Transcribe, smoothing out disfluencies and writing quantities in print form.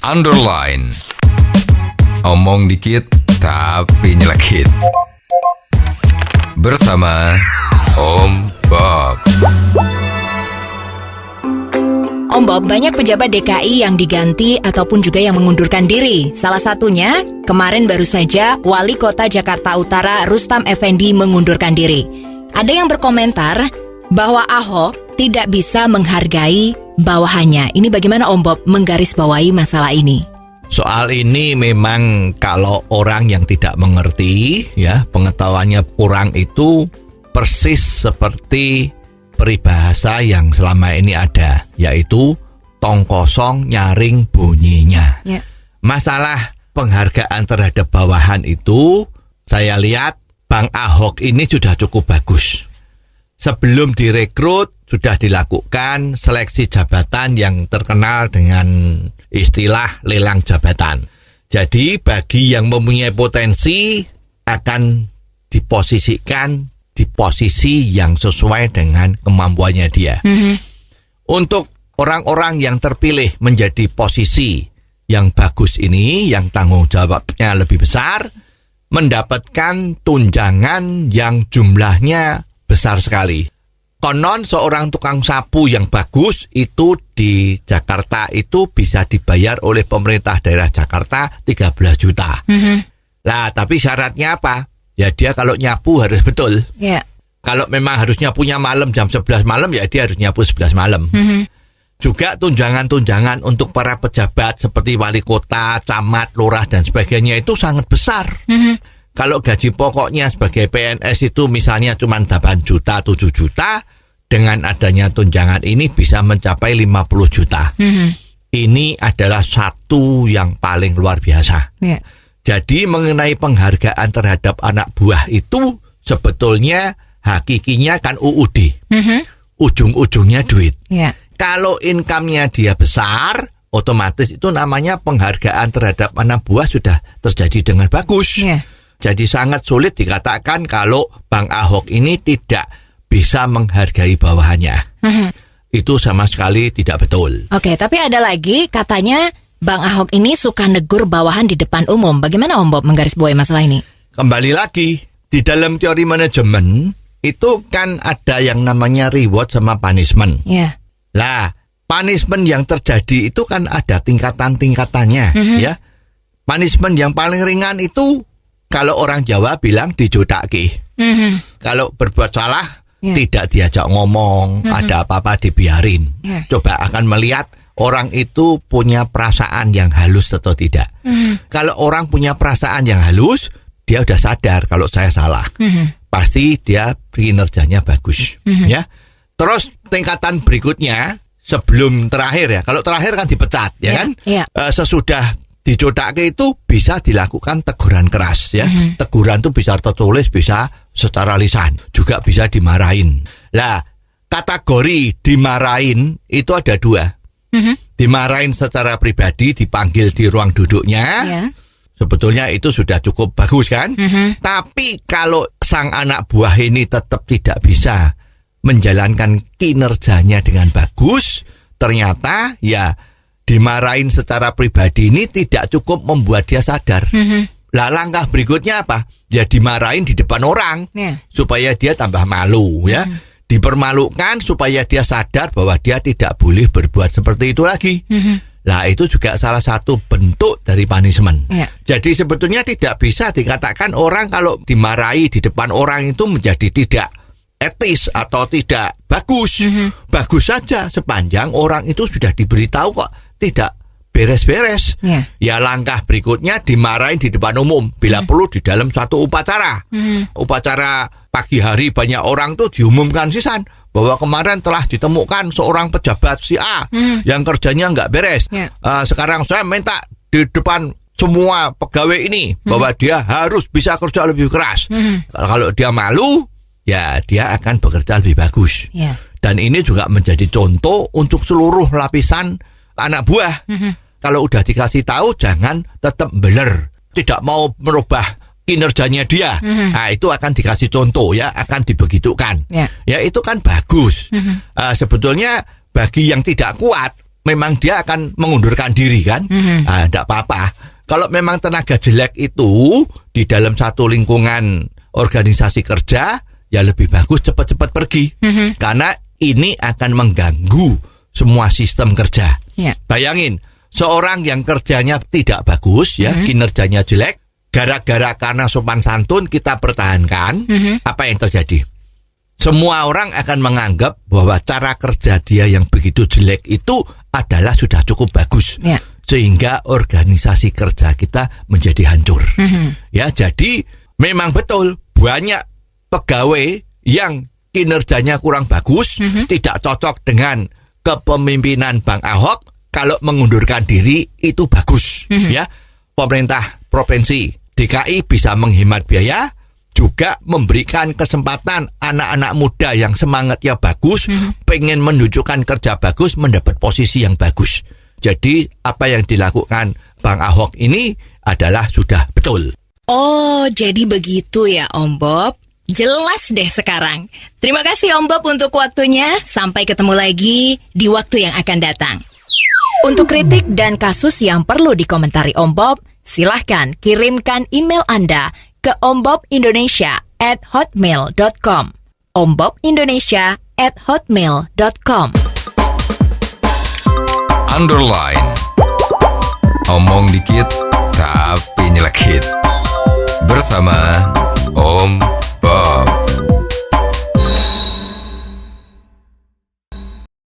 underline. Omong dikit tapi nyelekit. Bersama Om Bob. Om Bob, banyak pejabat DKI yang diganti ataupun juga yang mengundurkan diri. Salah satunya, kemarin baru saja Wali Kota Jakarta Utara Rustam Effendi mengundurkan diri. Ada yang berkomentar bahwa Ahok tidak bisa menghargai bawahannya. Ini bagaimana Om Bob menggarisbawahi masalah ini? Soal ini memang kalau orang yang tidak mengerti, ya pengetahuannya kurang, itu persis seperti peribahasa yang selama ini ada, yaitu tong kosong nyaring bunyinya. Ya. Masalah penghargaan terhadap bawahan itu, saya lihat Bang Ahok ini sudah cukup bagus. Sebelum direkrut sudah dilakukan seleksi jabatan yang terkenal dengan istilah lelang jabatan. Jadi bagi yang mempunyai potensi akan diposisikan di posisi yang sesuai dengan kemampuannya dia. Untuk orang-orang yang terpilih menjadi posisi yang bagus ini, yang tanggung jawabnya lebih besar, mendapatkan tunjangan yang jumlahnya besar sekali. Konon seorang tukang sapu yang bagus itu di Jakarta itu bisa dibayar oleh pemerintah daerah Jakarta 13 juta. Lah, tapi syaratnya apa? Ya dia kalau nyapu harus betul. Yeah. Kalau memang harus nyapunya malam jam 11 malam, ya dia harus nyapu 11 malam. Juga tunjangan-tunjangan untuk para pejabat seperti wali kota, camat, lurah dan sebagainya itu sangat besar. Kalau gaji pokoknya sebagai PNS itu misalnya cuma 8 juta, 7 juta, dengan adanya tunjangan ini bisa mencapai 50 juta. Ini adalah satu yang paling luar biasa. Yeah. Jadi mengenai penghargaan terhadap anak buah itu sebetulnya hakikinya kan UUD. Ujung-ujungnya duit. Yeah. Kalau income-nya dia besar, otomatis itu namanya penghargaan terhadap anak buah sudah terjadi dengan bagus. Yeah. Jadi sangat sulit dikatakan kalau Bang Ahok ini tidak bisa menghargai bawahannya. Itu sama sekali tidak betul. Oke, tapi ada lagi katanya Bang Ahok ini suka negur bawahan di depan umum. Bagaimana Om Bob menggarisbawahi masalah ini? Kembali lagi, di dalam teori manajemen itu kan ada yang namanya reward sama punishment. Yeah. Lah, punishment yang terjadi itu kan ada tingkatan-tingkatannya, ya. Punishment yang paling ringan itu kalau orang Jawa bilang dijodaki. Kalau berbuat salah, tidak diajak ngomong, ada apa-apa dibiarin. Coba akan melihat orang itu punya perasaan yang halus atau tidak. Kalau orang punya perasaan yang halus, dia udah sadar kalau saya salah. Pasti dia kinerjanya bagus. Ya. Terus tingkatan berikutnya, sebelum terakhir ya, kalau terakhir kan dipecat, ya kan? Sesudah dicodake itu bisa dilakukan teguran keras, ya. Teguran itu bisa tertulis, bisa secara lisan, juga bisa dimarahin. Lah, kategori dimarahin itu ada dua. Dimarahin secara pribadi, dipanggil di ruang duduknya. Sebetulnya itu sudah cukup bagus kan? Tapi kalau sang anak buah ini tetap tidak bisa menjalankan kinerjanya dengan bagus, ternyata ya dimarahin secara pribadi ini tidak cukup membuat dia sadar. Lah langkah berikutnya apa? Ya dimarahin di depan orang, supaya dia tambah malu, ya. Dipermalukan supaya dia sadar bahwa dia tidak boleh berbuat seperti itu lagi. Lah itu juga salah satu bentuk dari punishment. Jadi sebetulnya tidak bisa dikatakan orang kalau dimarahi di depan orang itu menjadi tidak etis atau tidak bagus. Bagus saja sepanjang orang itu sudah diberitahu kok tidak beres-beres. Ya langkah berikutnya dimarahin di depan umum, bila perlu di dalam suatu upacara. Upacara pagi hari banyak orang tuh diumumkan sisan bahwa kemarin telah ditemukan seorang pejabat si A yang kerjanya nggak beres. Sekarang saya minta di depan semua pegawai ini bahwa dia harus bisa kerja lebih keras. Kalau dia malu, ya dia akan bekerja lebih bagus. Dan ini juga menjadi contoh untuk seluruh lapisan anak buah. Kalau udah dikasih tahu, jangan tetap beler, tidak mau merubah kinerjanya dia. Nah, itu akan dikasih contoh, ya, akan dibegitukan. Ya itu kan bagus. Sebetulnya bagi yang tidak kuat, memang dia akan mengundurkan diri kan. Tidak apa-apa. Kalau memang tenaga jelek itu di dalam satu lingkungan organisasi kerja, ya lebih bagus cepat-cepat pergi. Karena ini akan mengganggu semua sistem kerja. Bayangin, seorang yang kerjanya tidak bagus, ya kinerjanya jelek, gara-gara karena sopan santun kita pertahankan, apa yang terjadi? Semua orang akan menganggap bahwa cara kerja dia yang begitu jelek itu adalah sudah cukup bagus. Sehingga organisasi kerja kita menjadi hancur. Ya, jadi memang betul banyak pegawai yang kinerjanya kurang bagus, tidak cocok dengan kepemimpinan Bang Ahok. Kalau mengundurkan diri itu bagus. Ya, pemerintah provinsi DKI bisa menghemat biaya, juga memberikan kesempatan anak-anak muda yang semangatnya bagus, pengen menunjukkan kerja bagus, mendapat posisi yang bagus. Jadi apa yang dilakukan Bang Ahok ini adalah sudah betul. Oh, jadi begitu ya Om Bob. Jelas deh sekarang. Terima kasih Om Bob untuk waktunya. Sampai ketemu lagi di waktu yang akan datang. Untuk kritik dan kasus yang perlu dikomentari Om Bob, silahkan kirimkan email Anda ke ombobindonesia@hotmail.com. ombobindonesia@hotmail.com. Underline. Omong dikit tapi nyelekit. Bersama Om